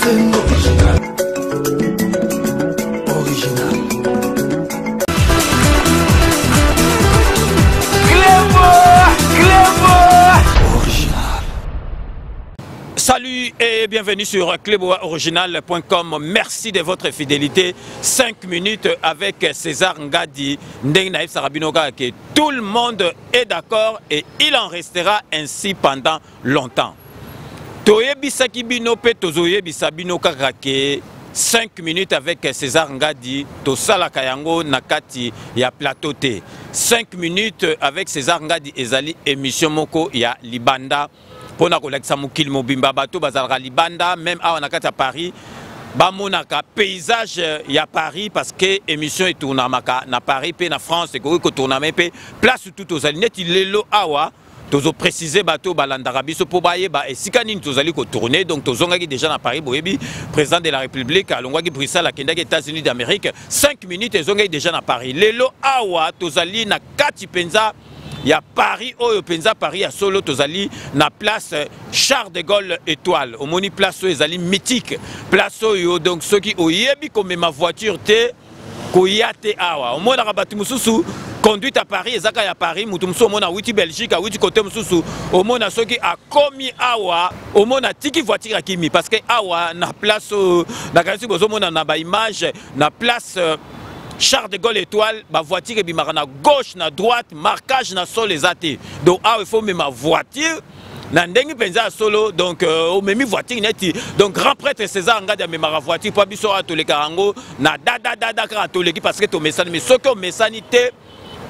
Salut et bienvenue sur cleboaoriginal.com. Merci de votre fidélité. 5 minutes avec César Ngadi. Ndengnaïf Sarabinoga, que tout le monde est d'accord et il en restera ainsi pendant longtemps. Toyebi Sakibino pe Tozoyebi Sabino Kakake. 5 minutes avec César Ngadi. Tosala Kayango Nakati ya plateau T. 5 minutes avec César Ngadi ezali émission moko ya Libanda. Pour na kolekisa mukili mobimba bato bazalaka libanda même awa na kati ya Paris bamonaka paysage ya Paris parce que émission etournamaka na Paris pe na France ekoki kotournama pe place tout ozali neti lelo awa tozo préciser bato balandaka biso po bayeba esika nini tozali kotourner donc tozongaki déjà na Paris boyebi président de la République alongwaki Bruxelles akendaki États-Unis d'Amérique 5 minutes ezongaki déjà na Paris lelo awa tozali na kati penza il y a Paris, Oyo Penza, Paris à Solo, Tozali, na place Charles de Gaulle Étoile. Au moni place Oyo, mythique. Place Oyo, donc ceux qui ont yebi comme ma voiture, te, koyate awa. Au mona rabati mususu, conduite à Paris, ezaka ya Paris, mutumso, au mona witi Belgique, à witi côté mususu, au mona ceux qui a commis awa, au mona tiki voiture à kimi. Parce que awa, na place, na kansi bozo mona na ba image, na place, Charles de Gaulle Étoile, ma voiture est à gauche, à droite, marquage na sol les athées. Donc, il faut même ma voiture. Nandengi penza solo donc au même voiture neti donc grand prêtre César Ngadi mais ma voiture pas biso à tous les karango na dada catholique parce que to message mais ce que messanité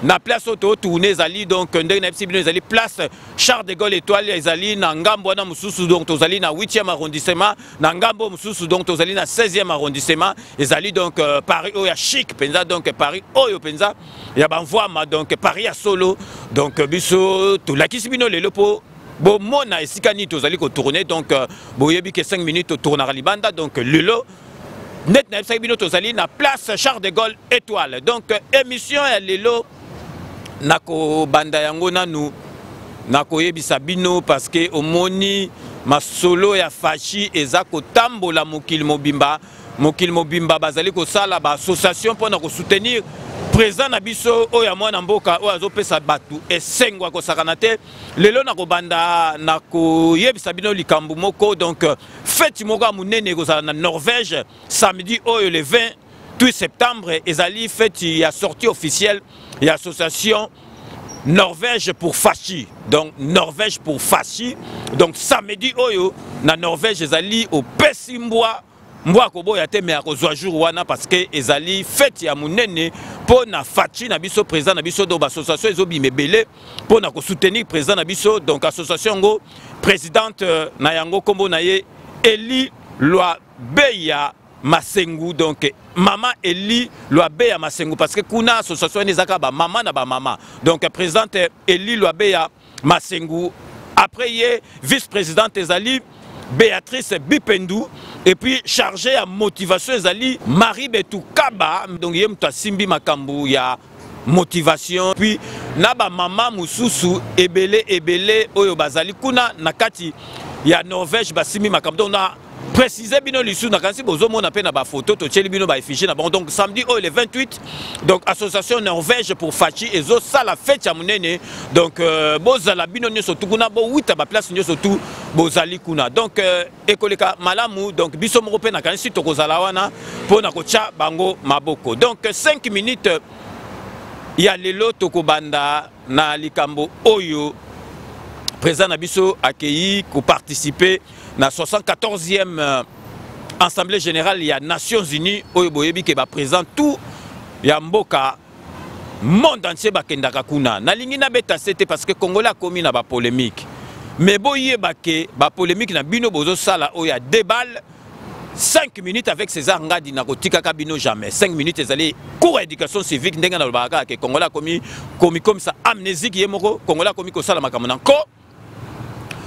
na place auto tourner zali donc ndenge na bino zali place Charles de Gaulle Étoile zali na ngambo na mususu donc tozali na 8e arrondissement na ngambo mususu donc tozali na 16e arrondissement ezali donc Paris oya chic penza donc Paris oyo penza ya banvoi donc Paris à solo donc biso to la kisibino lelo po bon mona esika ni tozali ko tourner donc boyebi que 5 minutes tourner à Libanda donc lelo net na esika tozali na place Charles de Gaulle Étoile donc émission ya lelo nako banda yango nanu nako yebisa bino parce que omoni masolo ya fachi eza kotambola mokili mobimba bazali ko sala ba association pour nako soutenir président na biso oya mwana mboka oya azopesa batu esengwa ko sakana te lelo nako banda nako yebisa bino likambu moko donc fête moko munene ko sala na Norvège samedi oyo le 28 septembre ezali fête ya sortie officielle et association Norvège pour Fachi. Donc Norvège pour Fachi. Donc samedi oyo na Norvège ezali au Pessimbois Mboa kobo ya te me akozwa jour wana parce que ezali fête ya munene pour na Fachi na biso président na biso do association ezobi mebele pour na ko soutenir président na biso donc association ngo présidente na yango kombo na ye Eli Loabeya Masengu donc maman Eli Loabeya Masengu parce que kuna association ezaka ba maman na ba maman donc présidente Eli Loabeya Masengu après ye vice-présidente ezali Béatrice Bipendou et puis chargé à motivation ezali Marie Betou Kaba donc yem to simbi makambu ya motivation puis na ba maman mususu ebele oyo bazali kuna nakati ya Norvège basimbi makambu donc na préciser bino lisu na kansi bozo mona pe na ba photo to tcheli bino ba effigie na bon donc samedi oh le 28 donc association Norvège pour Fachi ezo sala fête ya munene donc bozala bino nyoso tukuna bo 8 ba place nyoso tu bozali kuna donc ekoleka malamu donc biso moko pe na kansi to kozala wana pona ko tcha bango maboko donc 5 minutes ya lelo to kobanda na likambo oyo président na biso accueilli ko participer na 74e Assemblée Générale il y a Nations Unies oyo boyebi ke ba présent tout ya mboka monde entier bakendaka kuna nalingi na beta c'était parce que Congolais a commis na ba polémique mais boyeba ke ba polémique na bino bozo sala oyo ya débat 5 minutes avec César Ngadi na kotika kabino jamais 5 minutes ezali cours éducation civique ndenga na lobaka ke Congolais a commis comme ça amnésique yemoko Congolais a commis ko sala makamona ko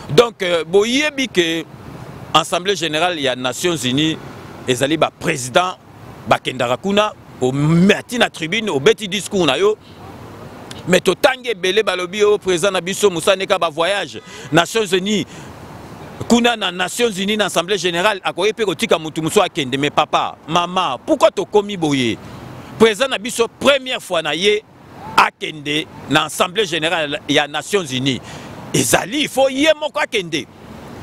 donc boyebi ke Assemblée Générale il y a Nations Unies ezali ba président bakendaka kuna au matina tribune au beti discours na yo mais to tangue belé balobi au président na biso Moussa Neka ba voyage Nations Unies kuna na Nations Unies, na Assemblée Générale, à quoi tika mutu muso akende, mais papa, maman, pourquoi to komi boye? Président na biso première fois na ye akende na Assemblée Générale ya Nations Unies. Ezali, il faut yé moko akende.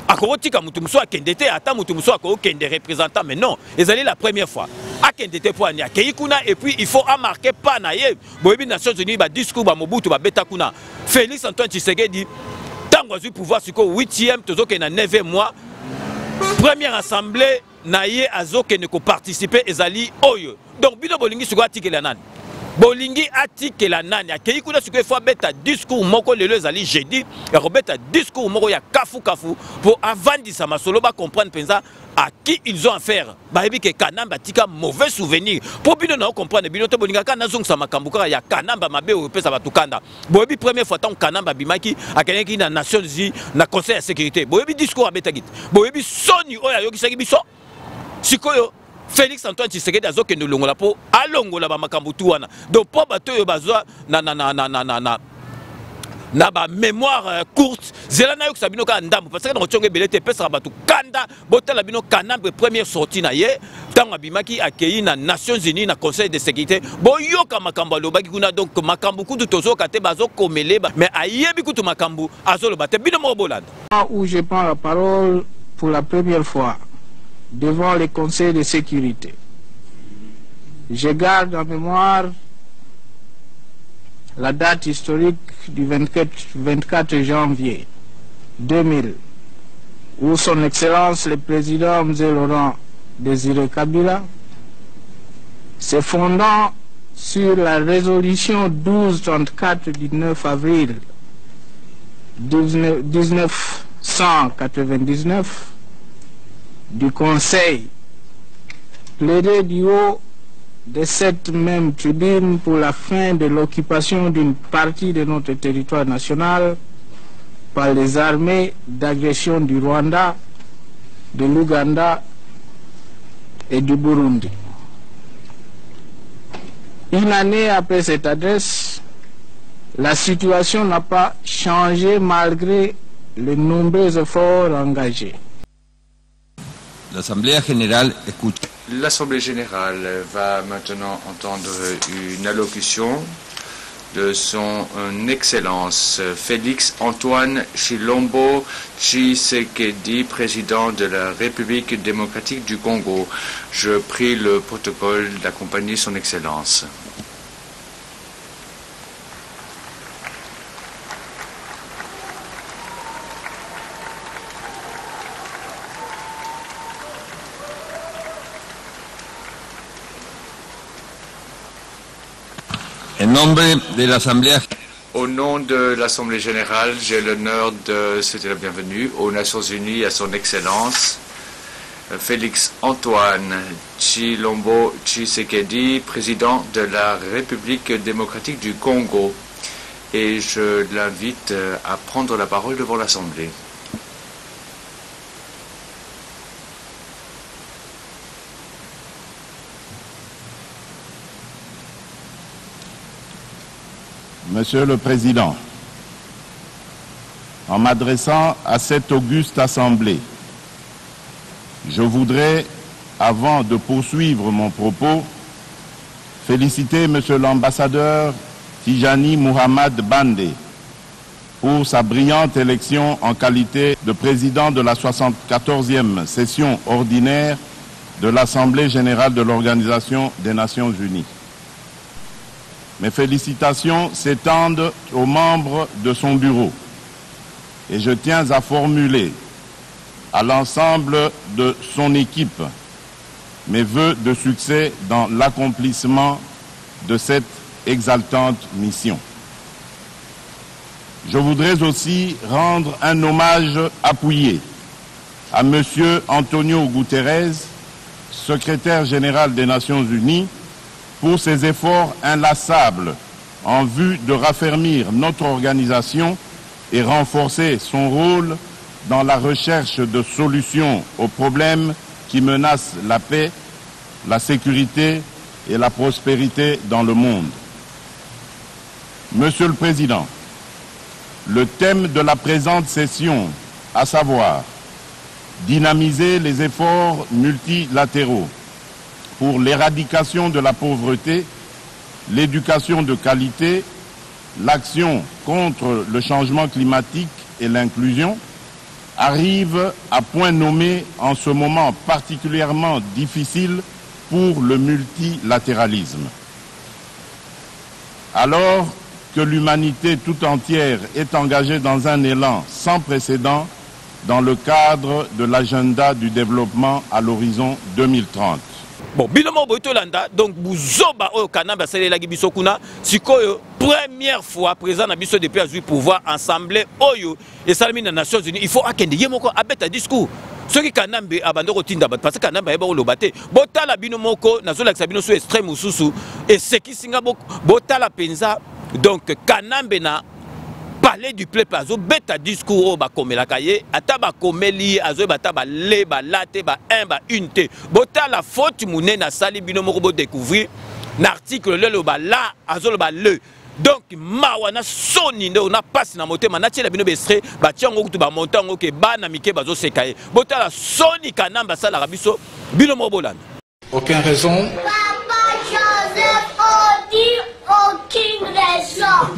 Akoro tika mutu muso akende te, ata mutu muso akoro kende représentant, mais non, ezali la première fois. Akende te po anya kei kuna, et puis il faut marquer pas na ye. Boyebi Nations Unies ba discours ba Mobutu ba beta kuna. Félix Antoine Tshisekedi tango azu pouvoir siko 8e tozoke na 9e mois. Première assemblée na ye azoke ne ko participer ezali oyo. Donc bino bolingi siko atikela nani. Bolingi atikela nani akei kuna siko faut beta discours moko lelo ezali jeudi ya ko beta discours moko ya kafu kafu pour avandisa masolo ba comprendre penza à qui ils ont affaire. Bayebi ke Kanamba tika mauvais souvenir. Pour bino na comprendre bino to bolinga kana zongsa makambu kaka ya Kanamba mabe o pesa batukanda. Boyebi première fois tant Kanamba bimaki akeneki na Nations Unies na Conseil de sécurité. Boyebi discours abeta git. Boyebi soni oya yoki saki biso. Sikoyo Félix Antoine Tshisekedi azoke no longola po alongola ba makambu tu wana. Donc po bato yo bazwa na ba mémoire courte zela na yo sabino ka ndambu parce que na chonge belete pesa batu kanda botala bino Kanamba première sortie na ye tango bimaki akei na Nations Unies na Conseil de sécurité boyoka makambu lobaki kuna donc makambu kutu tozoka te bazo komele mais ayebi kutu makambu azoloba te bino mo bolanda. Où je prends la parole pour la première fois devant les conseils de sécurité, je garde en mémoire la date historique du 24 janvier 2000, où son Excellence le Président M. Laurent Désiré Kabila, se fondant sur la résolution 1234 du 9 avril 1999 du Conseil, plaidait du haut de cette même tribune pour la fin de l'occupation d'une partie de notre territoire national par les armées d'agression du Rwanda, de l'Ouganda et du Burundi. Une année après cette adresse, la situation n'a pas changé malgré les nombreux efforts engagés. L'Assemblée générale écoute. L'Assemblée générale va maintenant entendre une allocution de son Excellence Félix Antoine Tshilombo Tshisekedi, président de la République démocratique du Congo. Je prie le protocole d'accompagner son Excellence. Au nom de l'Assemblée générale, j'ai l'honneur de souhaiter la bienvenue aux Nations Unies à son Excellence Félix Antoine Tshilombo Tshisekedi, président de la République démocratique du Congo. Et je l'invite à prendre la parole devant l'Assemblée. Monsieur le Président, en m'adressant à cette auguste Assemblée, je voudrais, avant de poursuivre mon propos, féliciter Monsieur l'ambassadeur Tijani Muhammad Bande pour sa brillante élection en qualité de président de la 74e session ordinaire de l'Assemblée générale de l'Organisation des Nations Unies. Mes félicitations s'étendent aux membres de son bureau et je tiens à formuler à l'ensemble de son équipe mes vœux de succès dans l'accomplissement de cette exaltante mission. Je voudrais aussi rendre un hommage appuyé à M. Antonio Guterres, secrétaire général des Nations Unies, pour ses efforts inlassables en vue de raffermir notre organisation et renforcer son rôle dans la recherche de solutions aux problèmes qui menacent la paix, la sécurité et la prospérité dans le monde. Monsieur le Président, le thème de la présente session, à savoir dynamiser les efforts multilatéraux pour l'éradication de la pauvreté, l'éducation de qualité, l'action contre le changement climatique et l'inclusion, arrive à point nommé en ce moment particulièrement difficile pour le multilatéralisme. Alors que l'humanité tout entière est engagée dans un élan sans précédent dans le cadre de l'agenda du développement à l'horizon 2030. Bon, bilomo boitolanda donc buzoba oyo kanamba salela gibiso kuna sikoyo première fois président na biso depuis azui pouvoir ensemble oyo et salami na Nations Unies il faut akende yemoko abeta discours soki kanambe abandoko tinda bat parce que kanamba yeba olobate botala bino moko nazola sabino so extrême ususu et ce qui singa botala penza donc kanambe na parler du peuple azo beta discours o ba komela kaye ata ba komeli azo bata ba le ba late ba un ba unité bota la faute munena sali bino moko bo découvrir l'article le ba la azo le ba le donc mawana soni ndo na passe na motema na tiela bino bestre ba tiango kutu ba montango ke bana mike bazo sekaye bota la soni kanamba sala rabiso bino moko bolanda Aucune raison. Papa Joseph Odi aucune raison.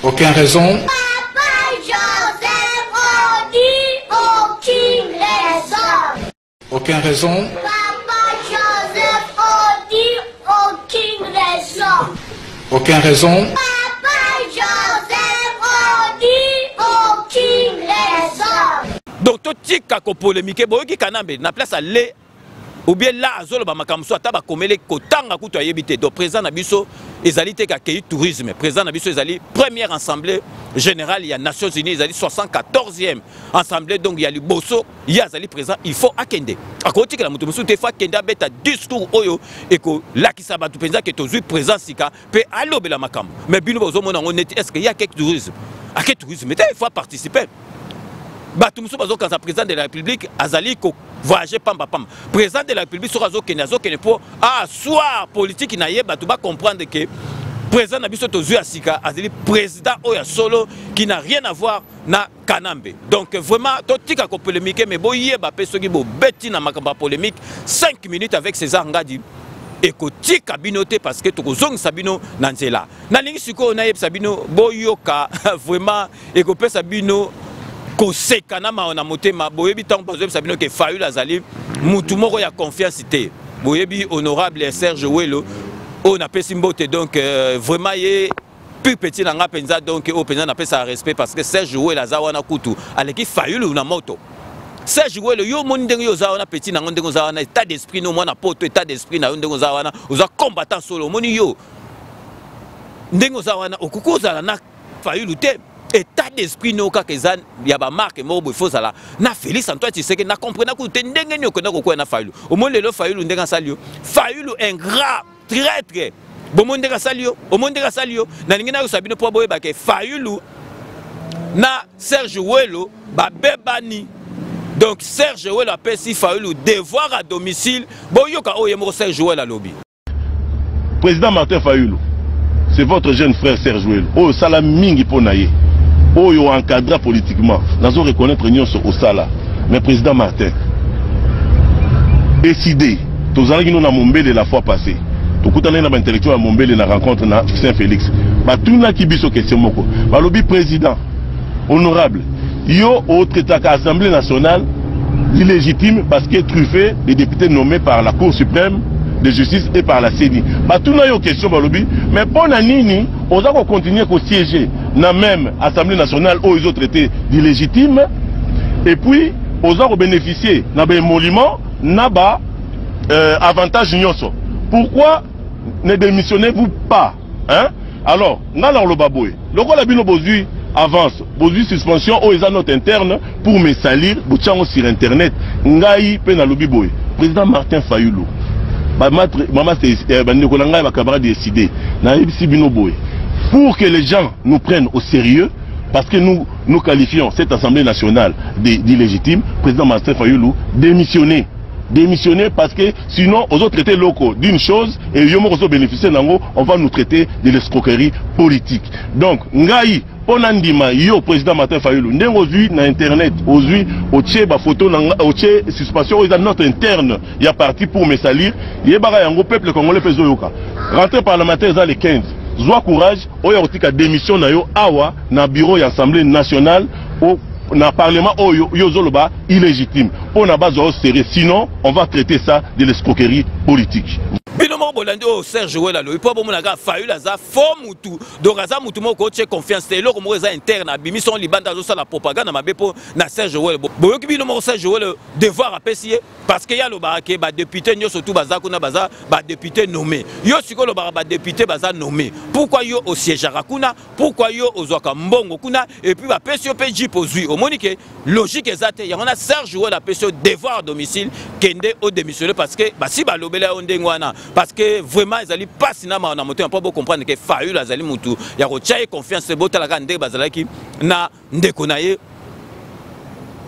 Aucune raison. Papa Joseph Odi aucune raison. Aucune raison. Papa Joseph Odi aucune raison. Aucune raison. Papa Joseph Odi aucune raison. donc to tika ko polémique boyoki kanambe na place à le ou bien là azolo ba makamso ata ba komele kotanga kutu ayebite donc président na biso ezali te ka kei tourisme président na biso ezali première assemblée générale il y a Nations Unies ezali 74e assemblée donc il y a liboso il y a azali président il faut akende akoti que la mutu musu te fa kende beta discours oyo et ko lakisa batu penza que tozui présent sika pe alobela makambo mais bino bozo mona ngone est-ce qu'il y a quelque tourisme à quel tourisme il faut participer Batumso bazo quand président de la République azali ko voyager pamba pamba président de la République sera zo kenazo kene pour soir politique na yeba tu ba comprendre que président na biso tozu asika azali président oya solo qui n'a rien à voir na kanambe donc vraiment to tika ko polémique mais boyeba pe soki bo beti na makamba polémique 5 minutes avec César Ngadi et ko tika binoté parce que to zong sabino nanzela na lingi siko na yeb sabino boyoka vraiment et ko pe sabino ko sekana maona motema boyebi tant bazo sabino ke Fayulu azali mutu moko ya confiance té boyebi honorable Serge Welo on appelle Simbote donc vraiment yé plus petit na nga penza donc au penza na pesa respect parce que Serge Welo azawana kutu aleki Fayulu na moto Serge Welo yo mondenge yo zawana petit na ndenge zawana état d'esprit no mona poto état d'esprit na ndenge zawana oza combattant solo moni yo ndenge zawana okukoza na Fayulu te état d'esprit no ka kezan ya ba marque mo bo faut sala na Félix Antoine Tshisekedi na comprendre ko te ndenge ni okona ko na Fayulu o mo lelo Fayulu ndenge salio Fayulu un grand traître bo mo ndenge salio o mo ndenge salio na ngina yo sabino po boye ba ke Fayulu na Serge Welo ba bebani donc Serge Welo appelle si Fayulu devoir à domicile bo yoka o yemo Serge Welo lobby président Martin Fayulu c'est votre jeune frère Serge Welo o sala mingi ponaye Oyo encadra politiquement, nous allons reconnaître l'union au Sala. Mais président Martin, décidé, tous les gens qui ont Mombele la fois passée, tous les gens qui ont intellectuel à Mombele na rencontre na Saint-Félix, tout le monde qui biso question moko, le président honorable, yo autre état l'Assemblée nationale, illégitime parce que truffé les députés nommés par la Cour suprême de justice et par la CENI. Tout le monde a question mais pour Nini, on va continuer à siéger dans la même Assemblée nationale où ils ont traité d'illégitime et puis on va bénéficier d'un émolument, d'un avantage nyonso. Pourquoi ne démissionnez-vous pas hein? Alors, le baboué, le roi Labino Bozui avance, Bozui suspension aux notes internes pour me salir, sur internet, Ngaï Penalobi Boy. Président Martin Fayulu. Pour que les gens nous prennent au sérieux, parce que nous qualifions cette Assemblée nationale d'illégitime, président Martin Fayulu démissionner. Démissionner parce que sinon, aux autres traités locaux d'une chose et on va nous traiter de l'escroquerie politique. Donc, Ngaï, on a dit yo président Martin Fayulu ndenge ozui na internet ozui otie ba photo na otie suspension ils notre interne il y a parti pour me salir yebaka yango peuple congolais peso yoka rentrer parlementaire za le 15 zwa courage oya otika démission na yo awa na bureau ya assemblée nationale au na parlement oyo yozoloba illégitime pour na base serré sinon on va traiter ça de l'escroquerie politique. Binomo Bolando Serge Wela lo ipo bomonaka Fayulu aza faux mutu donc aza mutu moko tie confiance te loko moko eza interne abimi son libanda zo la propagande mabepo na Serge Wela boyoki binomo Serge Wela devoir apesier parce que ya lo barake ba député nyoso tout baza kuna baza ba député nommé yo siko lo ba député baza nommé pourquoi yo au siège kuna pourquoi yo ozwaka mbongo kuna et puis ba pesio pe jipozui omoni ke logique ezate ya on a Serge Wela pesio devoir domicile kende au démissionner parce que ba si ba lobela ondengwana parce que vraiment ils allaient pas cinéma on a monté un peu pour comprendre que Fayulu azali mutu ya ko tchaye confiance botala ka ndé bazalaki na ndeko naye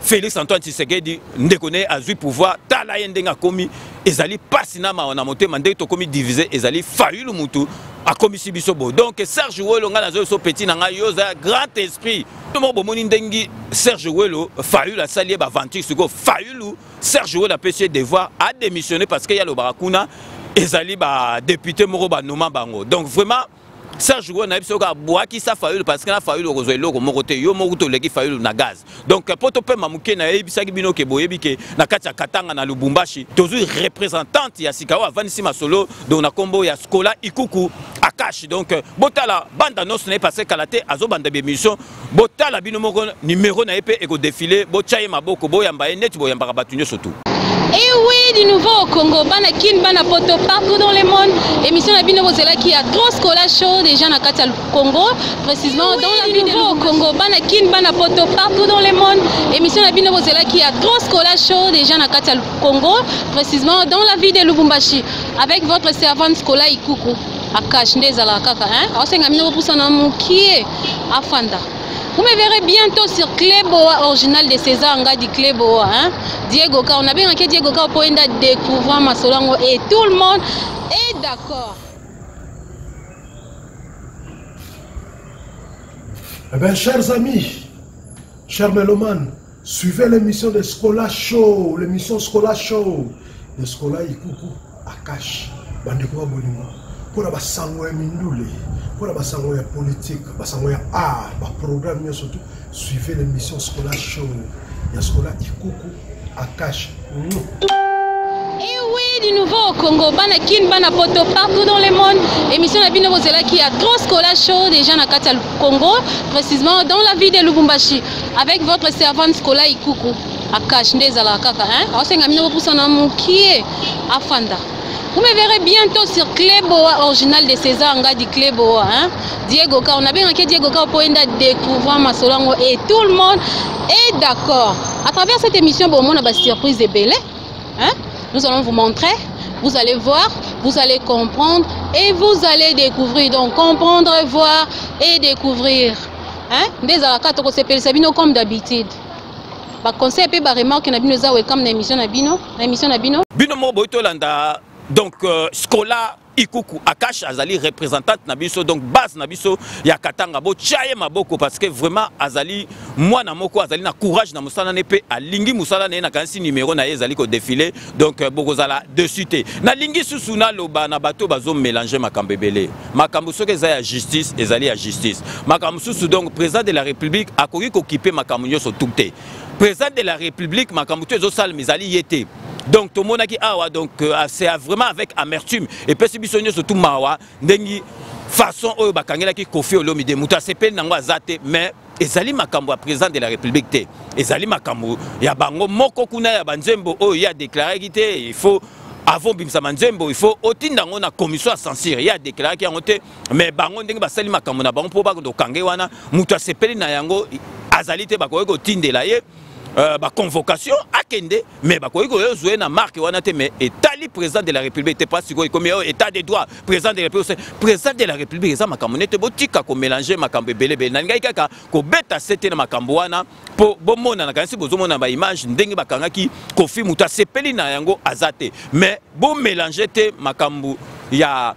Félix Antoine Tshisekedi ndeko naye azui pouvoir tala yendenga komi ezali pas cinéma on a monté mandé to komi divisé ezali Fayulu mutu a komi sibisobo donc Serge Welo nga nazo so petit nanga yoza grand esprit tout mo bomoni ndengi Serge Welo Fayulu asali ba aventure siko Fayulu Serge Welo a péché devoir a démissionner parce que ya lo barakuna ezali ba député moko ba noma bango donc vraiment Serge Welo na biso ka boaki sa Fayulu parce que na Fayulu ko zoelo ko moko te yo moko to leki Fayulu na gaz donc poto pe mamuke na ebisaki bino ke boyebi ke na kati ya Katanga na Lubumbashi tozu représentante ya Sikawa Vanisi Masolo donc na kombo ya Skola Ikuku Akash donc botala banda nos na passé kalate azo banda be mission botala bino moko numéro na epé eko défilé bochaye maboko boyamba net boyamba batunyo surtout. Et oui, du nouveau au Congo, bana kin bana poto partout dans le monde. Émission la bino bozela qui a trop scola show déjà na kati Congo, précisément dans la vie au Congo, bana kin bana poto partout dans le monde. Émission la bino bozela qui a trop scola show déjà na kati Congo, précisément dans la ville de Lubumbashi avec votre servante Skola Ikuku. Akash ndezala kaka hein. Asenga mino pour sana mukie afanda. Vous me verrez bientôt sur Cléboa original de César Ngadi Cléboa. Hein? Diego Ka, on a bien que Diego Ka pour découvrir ma solango et tout le monde est d'accord. Eh bien, chers amis, chers mélomanes, suivez l'émission de Skola Show, l'émission Skola Show de Skola Ikuku Akash. Bandeko Bolimo. Pour la basango ya mindule, pour la basango ya politique, basango ya art, ba programme surtout, suivez l'émission Skola Show, ya Skola Ikuku Akash. Et oui, du nouveau au Congo, bana kin bana poto partout dans le monde. Émission la bino bozela qui a trop Skola Show déjà na kati Congo, précisément dans la ville de Lubumbashi avec votre servante Skola Ikuku Akash ndezala kaka hein. Asenga mino pour sana mukie afanda. Vous me verrez bientôt sur Cléboa original de César Ngadi Cléboa. Hein? Diego Ka, on a bien que Diego Ka pour découvrir ma solango et tout le monde est d'accord. À travers cette émission, bon, on a une surprise de Belé. Hein? Nous allons vous montrer, vous allez voir, vous allez comprendre et vous allez découvrir. Donc comprendre, voir et découvrir. Hein? Des alakats ko sepel sabino comme d'habitude. Ba conseil pe ba remarque na bino za welcome na émission na bino, Bino mo boito landa. Donc, Skola Ikuku Akash Azali représentante Nabiso, donc base Nabiso, ya Katanga, bo chaye maboko parce que vraiment Azali, moi na moko Azali na courage na musala nepe a lingi musala na kansi numéro na Azali ko défilé, donc bokozala dessus te. Na lingi susuna loba na bato bazo mélanger makambebele. Makambo soke za ya justice, Azali ya justice. Makambo susu donc président de la République a koki ko kiper makambo nyoso tukte. Président de la République makambo to zo sal mizali yete. Donc tout le monde qui a donc c'est vraiment avec amertume et puis si bisonyo surtout mawa ndengi façon oyo bakangela ki Kofi Olomide muta sepel nango azate mais ezali makambo ya président de la République te ezali makambo ya bango moko kuna ya banzembo oyo ya déclaré ki te il faut avant bimsa manzembo il faut otinda ngo na commission à censure ya déclaré ki yango te mais bango ndengi basali makambo na bango po ba ndo kange wana muta sepel na yango azali te bakoye ko tindela ye ba convocation akende mais ba koyiko jouer na marque wana te mais état président de la République pas siko comme état de droit président de la République ça makambo nete botika ko mélanger makambo belebe na ngai kaka ko beta sete na makambo wana po bomona na kanisi bozomona ba image ndenge bakangaki Kofi muta sepeli na yango azate mais bo mélanger te makambo ya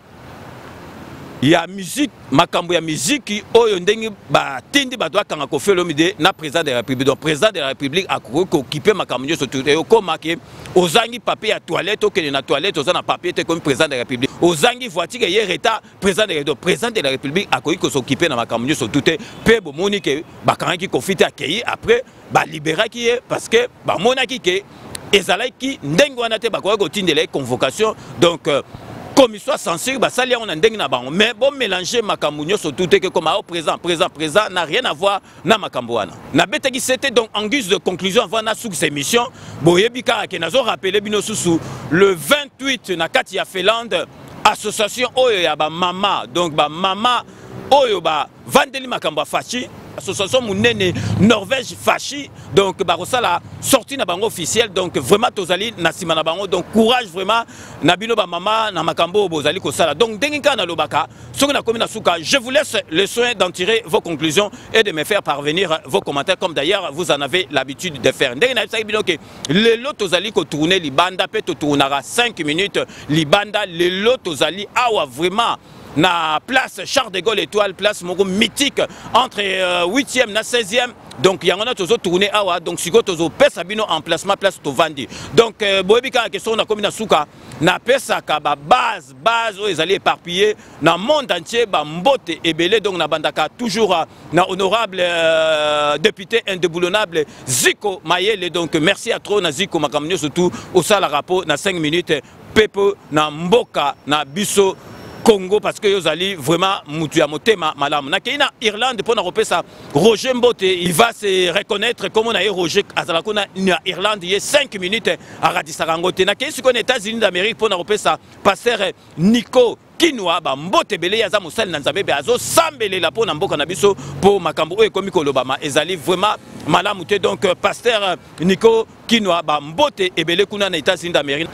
ya musique makambo ya musique oyo ndenge batindi bato akanga kofelo mide na président de la République. Donc président de la République akoki occuper makambo nyonso tout et okoma ke ozangi papier ya toilette okende na toilette oza na papier te comme président de la République. Ozangi voiture ye reta président de la République akoki ko s'occuper na makambo nyonso tout et pe bomoni ke bakangaki kofite akei après ba libéraki ye parce que ba monaki ke ezalaki ndenge wana te bakoki kotindela convocation. Donc commission censure basali on a ndenge na bango mais bon mélanger makambo nyonso tout que comme au présent n'a rien à voir na makambo wana na betaki. C'était donc en guise de conclusion avant na sous cette émission boyebika ke nazo rappeler bino susu le 28 na kati ya Finlande association oyo ya ba mama, donc ba mama oyo ba vandeli makambo fachi association munene Norvège fachi, donc barosala sorti na bango officiel. Donc vraiment tozali na sima na bango, donc courage vraiment na bino ba mama na makambo bozali ko sala. Donc denginka na lobaka soki na komi na suka, je vous laisse le soin d'en tirer vos conclusions et de me faire parvenir vos commentaires comme d'ailleurs vous en avez l'habitude de faire. Ndengi na sayi bino ke lelo tozali ko tourner libanda pe to tournera 5 minutes libanda lelo tozali awa vraiment na place Charles de Gaulle Étoile, place moko mythique entre 8e na 16e. Donc yangona tozo tourner awa, donc siko tozo pesa bino emplacement place Tovandi. Donc boyebika question na komi na suka na pesa ka ba base o ezali éparpillé na monde entier ba mbote ebele. Donc na bandaka toujours na honorable député indéboulonnable Ziko Mayele. Donc merci à trop na Ziko makamnyo surtout au sala rapport na 5 minutes pepo na mboka na biso Congo, parce que Yozali vraiment mutu motema malam. Na keina Irlande pour na repesa Roger Mbote, il va se reconnaître comme on a eu Roger Azalakona na Irlande il y a 5 minutes à Radisarangote. Na keina sur les États-Unis d'Amérique pour na repesa pasteur Nico Kinwa ba mbote bele ya za mosali na nzambe be azo sambele la po na mboka na biso po makambo oyo komi kolobama ezali vraiment malamu te. Donc pasteur Nico Kinwa ba mbote ebele kuna na États-Unis d'Amérique.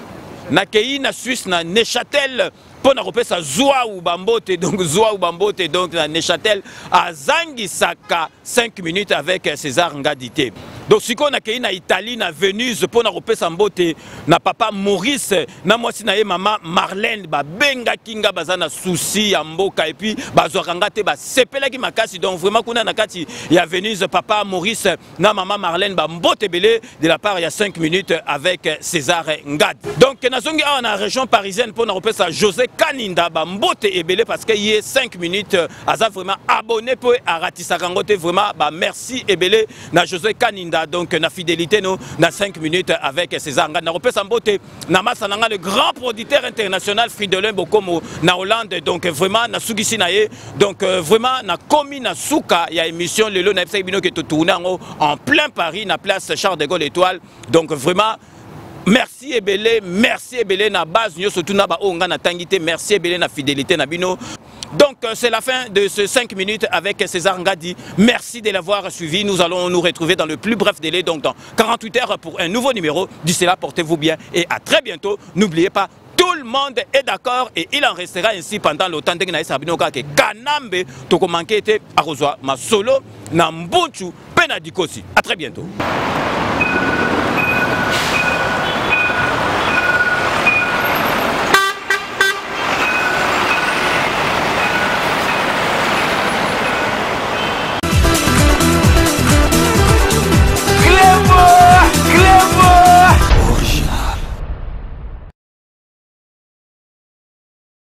Na keina Suisse na Neuchâtel pour na repesa Zoua ou Bambote, donc Zoua ou Bambote, donc na Neuchâtel à Zangisaka 5 minutes avec César Ngadité. Donc si on a été na Italie, na Venise, pour na repesa Mbote, na papa Maurice, na moi si na maman Marlène, ba benga kinga bazana souci ya mboka et puis bazorangate ba sepela ki makasi. Donc vraiment kuna na kati ya Venise papa Maurice na maman Marlène ba Mbote belé de la part il y a 5 minutes avec César Ngad. Donc na zongi a na région parisienne pour na repesa José Kaninda ba Mbote ebelé parce que y a 5 minutes aza vraiment abonné pour à Ratisakangote vraiment ba merci ebelé na José Kaninda. Donc na fidélité nous na 5 minutes avec César Ngad na repesa Mbote na masananga le grand producteur international Fridolin Bokomo na Hollande. Donc vraiment na sugisi na ye, donc vraiment na komi na suka ya émission lelo na fsa bino ke to tourner en plein Paris na place Charles de Gaulle Étoile. Donc vraiment merci ebele na base nyo surtout na ba onga na tangité, merci ebele na fidélité na bino. Donc c'est la fin de ce 5 minutes avec César Ngadi. Merci de l'avoir suivi. Nous allons nous retrouver dans le plus bref délai, donc dans 48 heures pour un nouveau numéro. D'ici là, portez-vous bien et à très bientôt. N'oubliez pas, tout le monde est d'accord et il en restera ainsi pendant le temps de Sabinoka que Kanambe toko manquete arozwa ma solo na mbunchu penadikosi. À très bientôt.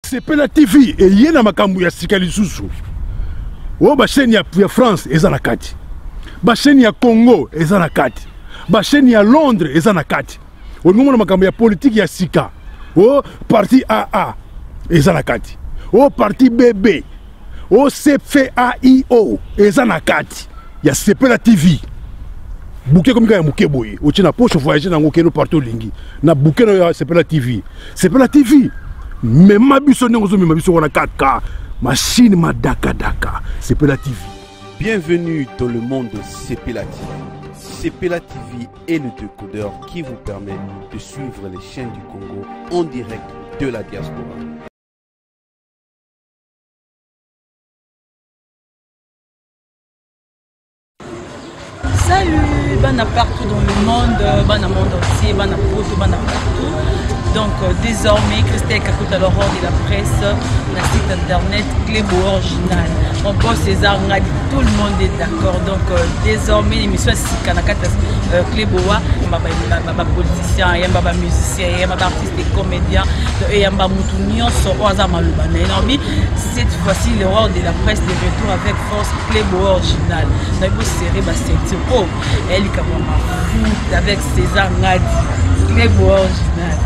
Sepela TV et yena makambu ya sikali susu. O ba chaîne ya France eza na kati. Ba chaîne ya Congo eza na kati. Ba chaîne ya Londres eza na kati. O ngomona makambu ya politique ya sika. O parti AA eza na kati. O parti BB. O CFAIO eza na kati. Ya Sepela TV. Bouquet comme ya muke boye. O tina poche voyager na ngokeno partout lingi. Na bouquet na Sepela TV. Sepela TV. Mais ma biso n'engozo mais ma biso on a 4K machine ma daka Sepela TV. Bienvenue dans le monde de Sepela TV. Sepela TV est le décodeur qui vous permet de suivre les chaînes du Congo en direct de la diaspora. Salut, bana partout dans le monde, bana monde entier, bana partout. Donc désormais, Christelle Kakuta Laurent de la presse, le site internet Clébo Original. Mon boss César Ngadi, tout le monde est d'accord. Donc désormais, l'émission est Kanakata Cléboa, il y a des politiciens, il y a des musiciens, il y a des artistes et comédiens, il y a des moutonions, cette fois-ci, le roi de la presse de retour avec force Clébo Original. Nous avons serré ma ceinture. Elle est avec César Ngadi, Clébo Original.